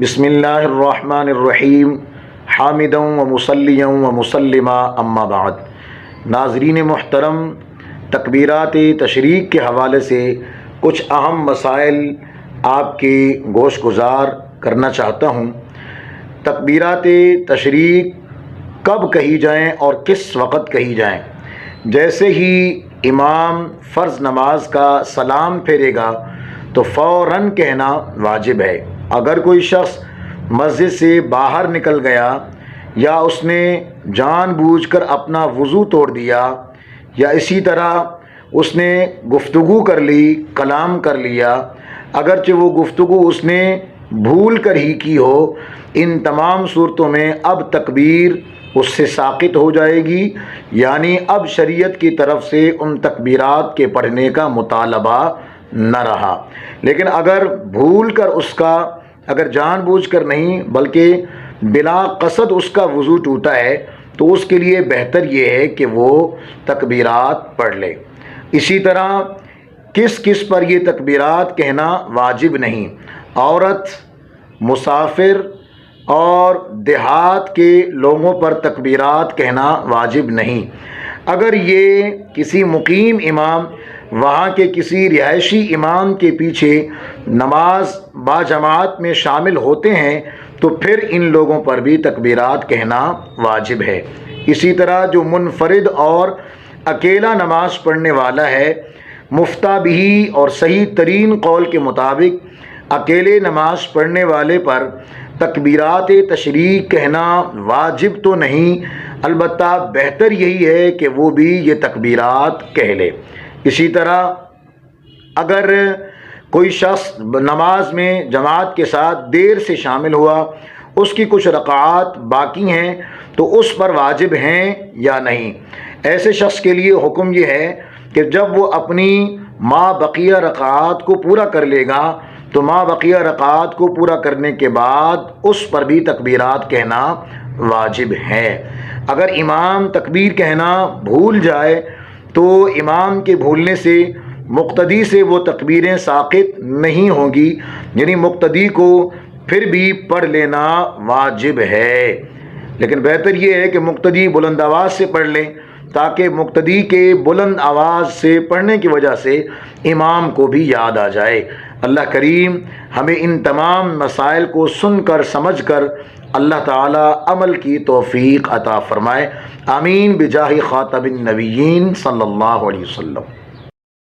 بسم اللہ الرحمن الرحیم حامدا و مصلیا و مسلما اما بعد۔ ناظرین محترم، تکبیرات تشریق کے حوالے سے کچھ اہم مسائل آپ کے گوش گزار کرنا چاہتا ہوں۔ تکبیرات تشریق کب کہی جائیں اور کس وقت کہی جائیں؟ جیسے ہی امام فرض نماز کا سلام پھیرے گا تو فوراً کہنا واجب ہے۔ اگر کوئی شخص مسجد سے باہر نکل گیا یا اس نے جان بوجھ کر اپنا وضو توڑ دیا یا اسی طرح اس نے گفتگو کر لی، کلام کر لیا، اگرچہ وہ گفتگو اس نے بھول کر ہی کی ہو، ان تمام صورتوں میں اب تکبیر اس سے ساقط ہو جائے گی، یعنی اب شریعت کی طرف سے ان تکبیرات کے پڑھنے کا مطالبہ نہ رہا۔ لیکن اگر بھول کر اگر جان بوجھ کر نہیں بلکہ بلا قصد اس کا وضو ٹوٹا ہے تو اس کے لیے بہتر یہ ہے کہ وہ تکبیرات پڑھ لے۔ اسی طرح کس پر یہ تکبیرات کہنا واجب نہیں؟ عورت، مسافر اور دیہات کے لوگوں پر تکبیرات کہنا واجب نہیں۔ اگر یہ کسی مقیم امام، وہاں کے کسی رہائشی امام کے پیچھے نماز باجماعت میں شامل ہوتے ہیں تو پھر ان لوگوں پر بھی تکبیرات کہنا واجب ہے۔ اسی طرح جو منفرد اور اکیلا نماز پڑھنے والا ہے، مفتیٰ بھی اور صحیح ترین قول کے مطابق اکیلے نماز پڑھنے والے پر تکبیرات تشریق کہنا واجب تو نہیں، البتہ بہتر یہی ہے کہ وہ بھی یہ تکبیرات کہہ لے۔ اسی طرح اگر کوئی شخص نماز میں جماعت کے ساتھ دیر سے شامل ہوا، اس کی کچھ رکعات باقی ہیں تو اس پر واجب ہیں یا نہیں؟ ایسے شخص کے لیے حکم یہ ہے کہ جب وہ اپنی ما بقیہ رکعات کو پورا کر لے گا تو ما بقیہ رکعات کو پورا کرنے کے بعد اس پر بھی تکبیرات کہنا واجب ہے۔ اگر امام تکبیر کہنا بھول جائے تو امام کے بھولنے سے مقتدی سے وہ تکبیریں ساقط نہیں ہوں گی، یعنی مقتدی کو پھر بھی پڑھ لینا واجب ہے۔ لیکن بہتر یہ ہے کہ مقتدی بلند آواز سے پڑھ لیں تاکہ مقتدی کے بلند آواز سے پڑھنے کی وجہ سے امام کو بھی یاد آ جائے۔ اللہ کریم ہمیں ان تمام مسائل کو سن کر سمجھ کر اللہ تعالی عمل کی توفیق عطا فرمائے۔ آمین بجاہ خاتم النبیین صلی اللہ علیہ وسلم۔